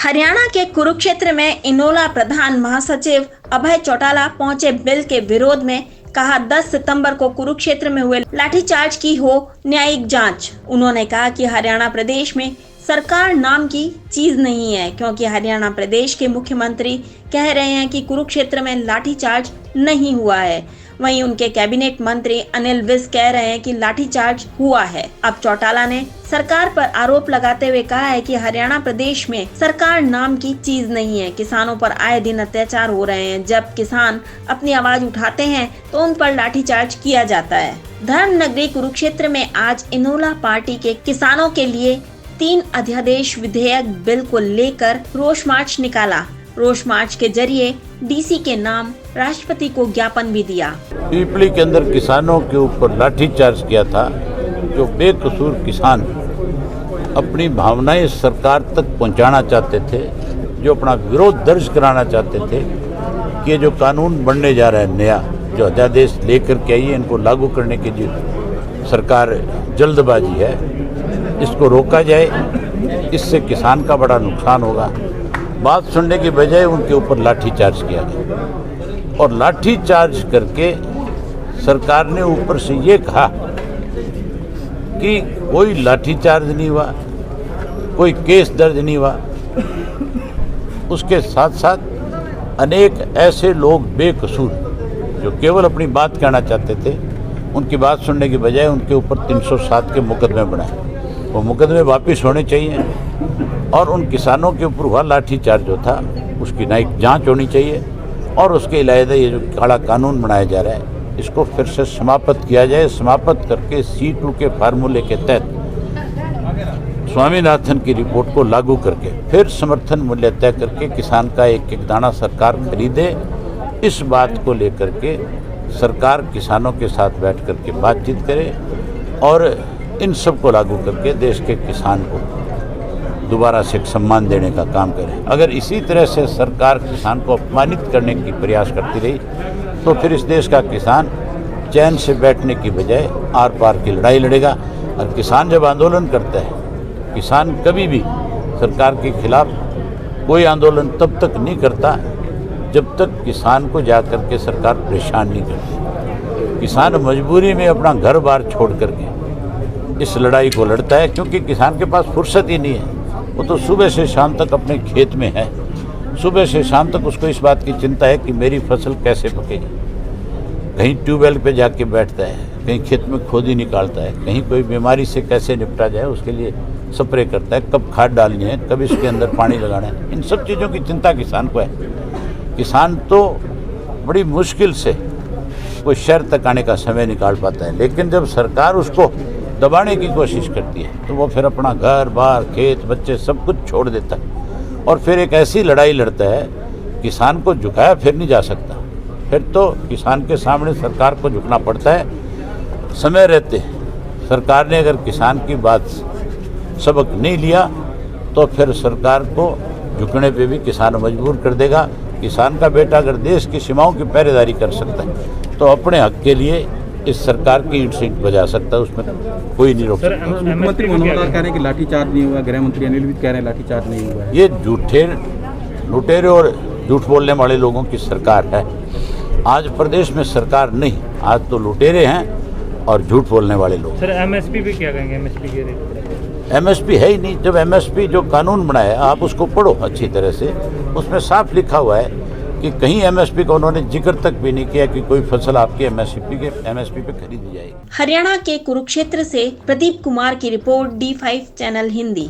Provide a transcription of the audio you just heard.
हरियाणा के कुरुक्षेत्र में इनेलो प्रधान महासचिव अभय चौटाला पहुंचे बिल के विरोध में। कहा 10 सितंबर को कुरुक्षेत्र में हुए लाठीचार्ज की हो न्यायिक जांच। उन्होंने कहा कि हरियाणा प्रदेश में सरकार नाम की चीज नहीं है, क्योंकि हरियाणा प्रदेश के मुख्यमंत्री कह रहे हैं कि कुरुक्षेत्र में लाठीचार्ज नहीं हुआ है। वहीं उनके कैबिनेट मंत्री अनिल विज कह रहे हैं कि लाठीचार्ज हुआ है। अब चौटाला ने सरकार पर आरोप लगाते हुए कहा है कि हरियाणा प्रदेश में सरकार नाम की चीज नहीं है। किसानों पर आए दिन अत्याचार हो रहे हैं। जब किसान अपनी आवाज उठाते हैं तो उन पर लाठीचार्ज किया जाता है। धर्म नगरी कुरुक्षेत्र में आज इनेलो पार्टी के किसानों के लिए 3 अध्यादेश विधेयक बिल को लेकर रोष मार्च निकाला। रोष मार्च के जरिए डीसी के नाम राष्ट्रपति को ज्ञापन भी दिया। पीपली के अंदर किसानों के ऊपर लाठीचार्ज किया था। जो बेकसूर किसान अपनी भावनाएं सरकार तक पहुंचाना चाहते थे, जो अपना विरोध दर्ज कराना चाहते थे कि ये जो कानून बनने जा रहा है नया, जो अध्यादेश लेकर के आई है, इनको लागू करने की जो सरकार जल्दबाजी है, इसको रोका जाए। इससे किसान का बड़ा नुकसान होगा। बात सुनने की बजाय उनके ऊपर लाठीचार्ज किया गया और लाठीचार्ज करके सरकार ने ऊपर से ये कहा कि कोई लाठीचार्ज नहीं हुआ, कोई केस दर्ज नहीं हुआ। उसके साथ साथ अनेक ऐसे लोग बेकसूर जो केवल अपनी बात कहना चाहते थे, उनकी बात सुनने की बजाय उनके ऊपर 307 के मुकदमे बनाए। वो मुकदमे वापस होने चाहिए और उन किसानों के ऊपर हुआ लाठीचार्ज जो था उसकी न्यायिक जांच होनी चाहिए और उसके अलावा ये जो काला कानून बनाया जा रहा है इसको फिर से समाप्त किया जाए। समाप्त करके C2 के फार्मूले के तहत स्वामीनाथन की रिपोर्ट को लागू करके फिर समर्थन मूल्य तय करके किसान का एक एक दाना सरकार खरीदे। इस बात को लेकर के सरकार किसानों के साथ बैठ करके बातचीत करे और इन सब को लागू करके देश के किसान को दोबारा से एक सम्मान देने का काम करे। अगर इसी तरह से सरकार किसान को अपमानित करने की प्रयास करती रही तो फिर इस देश का किसान चैन से बैठने की बजाय आर पार की लड़ाई लड़ेगा। और किसान जब आंदोलन करता है, किसान कभी भी सरकार के खिलाफ कोई आंदोलन तब तक नहीं करता जब तक किसान को जा कर के सरकार परेशान नहीं करती। किसान मजबूरी में अपना घर बार छोड़ करके इस लड़ाई को लड़ता है, क्योंकि किसान के पास फुर्सत ही नहीं है। वो तो सुबह से शाम तक अपने खेत में है। सुबह से शाम तक उसको इस बात की चिंता है कि मेरी फसल कैसे पकेगी। कहीं ट्यूबवेल पे जाके बैठता है, कहीं खेत में खोदी निकालता है, कहीं कोई बीमारी से कैसे निपटा जाए उसके लिए स्प्रे करता है, कब खाद डालनी है, कब इसके अंदर पानी लगाना है। इन सब चीज़ों की चिंता किसान को है। किसान तो बड़ी मुश्किल से कोई शहर तक आने का समय निकाल पाता है, लेकिन जब सरकार उसको दबाने की कोशिश करती है तो वो फिर अपना घर बार खेत बच्चे सब कुछ छोड़ देता है और फिर एक ऐसी लड़ाई लड़ता है। किसान को झुकाया फिर नहीं जा सकता, फिर तो किसान के सामने सरकार को झुकना पड़ता है। समय रहते सरकार ने अगर किसान की बात सबक नहीं लिया तो फिर सरकार को झुकने पे भी किसान मजबूर कर देगा। किसान का बेटा अगर देश की सीमाओं की पहरेदारी कर सकता है तो अपने हक के लिए इस सरकार की ईंट से ईंट बजा सकता है, उसमें कोई नहीं रोक सकता। मुख्यमंत्री मनोहर लाल कह रहे हैं कि लाठीचार्ज नहीं हुआ, गृह मंत्री अनिल विज कह रहे हैं लाठीचार्ज नहीं हुआ है। ये झूठे लुटेरे और झूठ बोलने वाले लोगों की सरकार है। आज प्रदेश में सरकार नहीं, आज तो लुटेरे हैं और झूठ बोलने वाले लोग। सर MSP पे क्या कहेंगे? MSP के रेट MSP है ही नहीं। जब MSP जो कानून बनाया आप उसको पढ़ो अच्छी तरह से, उसमें साफ लिखा हुआ है कि कहीं MSP का उन्होंने जिक्र तक भी नहीं किया कि कोई फसल आपकी MSP पे खरीदी जाएगी। हरियाणा के कुरुक्षेत्र से प्रदीप कुमार की रिपोर्ट D5 चैनल हिंदी।